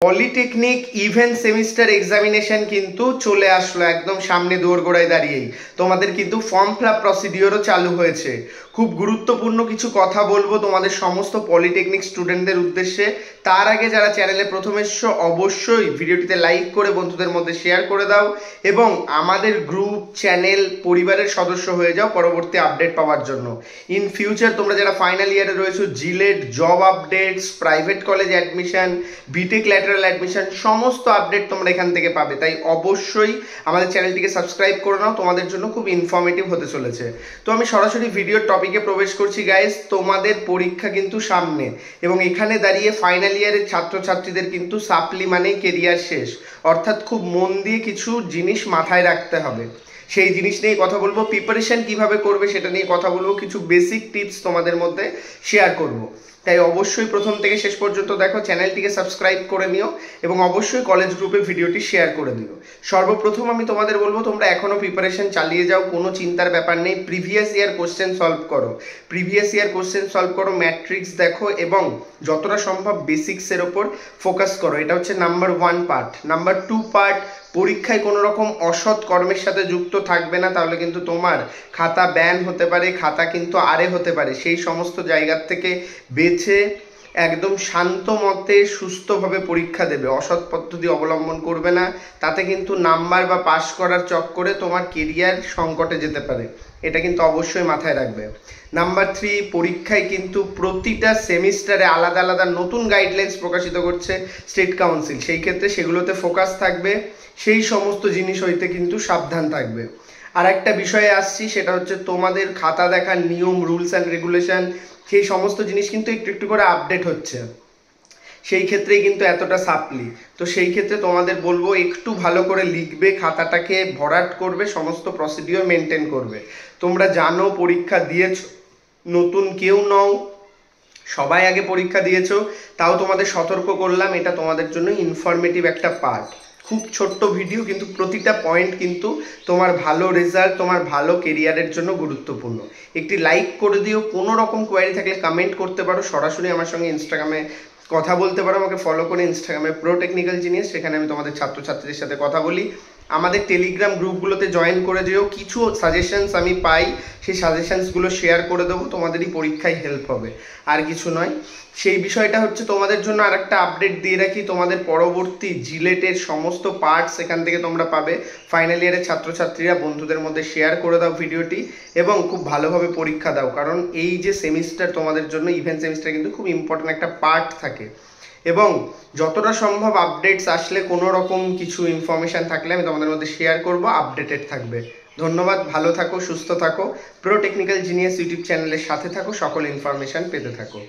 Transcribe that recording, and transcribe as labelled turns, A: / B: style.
A: Polytechnic event semester examination কিন্তু চলে আসলো একদম সামনে দোরগোড়ায় দাঁড়িয়েই। তোমাদের কিন্তু ফর্ম ফিল আপ প্রসিডিওরও চালু হয়েছে। খুব গুরুত্বপূর্ণ কিছু কথা বলবো তোমাদের সমস্ত পলিটেকনিক স্টুডেন্টদের উদ্দেশ্যে। তার আগে যারা চ্যানেলে প্রথম এসছো অবশ্যই ভিডিওটিতে লাইক করে বন্ধুদের মধ্যে শেয়ার করে দাও এবং আমাদের গ্রুপ চ্যানেল পরিবারের সদস্য হয়ে যাও পরবর্তী আপডেট পাওয়ার জন্য। ইন ফিউচার তোমরা যারা ফাইনাল ইয়ারে রয়েছো, JELET, job updates, private college admission, BTech lateral admission, সমস্ত আপডেট তোমরা এখান থেকে পাবে। তাই অবশ্যই আমাদের চ্যানেলটিকে সাবস্ক্রাইব করে নাও, তোমাদের জন্য খুব ইনফরমেটিভ হতে চলেছে। তো আমি সরাসরি ভিডিওর টপিকে প্রবেশ করছি গাইস। তোমাদের পরীক্ষা কিন্তু সামনে এবং এখানে দাঁড়িয়ে ফাইনাল ইয়ারের ছাত্রছাত্রীদের কিন্তু সাপ্লি মানে কেরিয়ার শেষ, অর্থাৎ খুব মন দিয়ে কিছু জিনিস মাথায় রাখতে হবে। সেই জিনিস নিয়ে কথা বলবো, প্রিপারেশন কিভাবে করবে সেটা নিয়ে কথা বলবো, কিছু বেসিক টিপস তোমাদের মধ্যে শেয়ার করব। তাই অবশ্যই প্রথম থেকে শেষ পর্যন্ত দেখো, চ্যানেলটিকে সাবস্ক্রাইব করে নিও এবং অবশ্যই কলেজ গ্রুপে ভিডিওটি শেয়ার করে দিও। সর্বপ্রথম আমি তোমাদের বলবো, তোমরা এখনো প্রিপারেশন চালিয়ে যাও, কোনো চিন্তার ব্যাপার নেই। প্রিভিয়াস ইয়ার কোশ্চেন সলভ করো, ম্যাট্রিক্স দেখো এবং যতটা সম্ভব বেসিক্সের ওপর ফোকাস করো। এটা হচ্ছে নাম্বার 1 পার্ট। নাম্বার 2 পার্ট, পরীক্ষায় কোনো রকম অসৎ কর্মের সাথে যুক্ত থাকবে না, তাহলে কিন্তু তোমার খাতা ব্যান হতে পারে, খাতা কিন্তু আরে হতে পারে। সেই সমস্ত জায়গার থেকে বেছে একদম শান্ত মতে সুস্থভাবে পরীক্ষা দেবে, অসৎ পদ্ধতি অবলম্বন করবে না। তাতে কিন্তু নাম্বার বা পাস করার চক্করে তোমার কেরিয়ার সংকটে যেতে পারে, এটা কিন্তু অবশ্যই মাথায় রাখবে। নাম্বার 3, পরীক্ষায় কিন্তু প্রতিটা সেমিস্টারে আলাদা আলাদা নতুন গাইডলাইন্স প্রকাশিত করছে স্টেট কাউন্সিল, সেই ক্ষেত্রে সেগুলোতে ফোকাস থাকবে, সেই সমস্ত জিনিস হইতে কিন্তু সাবধান থাকবে। আর একটা বিষয়ে আসছি, সেটা হচ্ছে তোমাদের খাতা দেখার নিয়ম, রুলস অ্যান্ড রেগুলেশন, সেই সমস্ত জিনিস কিন্তু একটু একটু করে আপডেট হচ্ছে, সেই ক্ষেত্রেই কিন্তু এতটা সাপ্লি। তো সেই ক্ষেত্রে তোমাদের বলবো একটু ভালো করে লিখবে, খাতাটাকে ভরাট করবে, সমস্ত প্রসিডিওর মেনটেন করবে। তোমরা জানো পরীক্ষা দিয়েছো, নতুন কেউ নও, সবাই আগে পরীক্ষা দিয়েছো, তাও তোমাদের সতর্ক করলাম, এটা তোমাদের জন্য ইনফরমেটিভ একটা পার্ট। খুব ছোট্ট ভিডিও, কিন্তু প্রতিটা পয়েন্ট কিন্তু তোমার ভালো রেজাল্ট, তোমার ভালো কেরিয়ারের জন্য গুরুত্বপূর্ণ। একটি লাইক করে দিও, কোনো রকম কোয়ারি থাকলে কমেন্ট করতে পারো, সরাসরি আমার সঙ্গে ইনস্টাগ্রামে কথা বলতে পারো, আমাকে ফলো করে ইনস্টাগ্রামে প্রো টেকনিক্যাল জিনিস, সেখানে আমি তোমাদের ছাত্রছাত্রীদের সাথে কথা বলি। আমাদের টেলিগ্রাম গ্রুপগুলোতে জয়েন করে যেও, কিছু সাজেশনস আমি পাই, সেই সাজেশনসগুলো শেয়ার করে দেবো, তোমাদেরই পরীক্ষায় হেল্প হবে, আর কিছু নয়। সেই বিষয়টা হচ্ছে তোমাদের জন্য আর একটা আপডেট দিয়ে রাখি, তোমাদের পরবর্তী জিলেটের সমস্ত পার্টস এখান থেকে তোমরা পাবে। ফাইনাল ইয়ারের ছাত্রছাত্রীরা বন্ধুদের মধ্যে শেয়ার করে দাও ভিডিওটি এবং খুব ভালোভাবে পরীক্ষা দাও, কারণ এই যে সেমিস্টার তোমাদের জন্য ইভেন্ট সেমিস্টার কিন্তু খুব ইম্পর্টেন্ট একটা পার্ট থাকে। এবং যতটা সম্ভব আপডেটস আসলে, কোনো রকম কিছু ইনফরমেশান থাকলে আমি তোমাদের মধ্যে শেয়ার করব, আপডেটেড থাকবে। ধন্যবাদ, ভালো থাকো, সুস্থ থাকো, প্রো টেকনিক্যাল জিনিয়াস ইউটিউব চ্যানেলের সাথে থাকো, সকল ইনফরমেশান পেতে থাকো।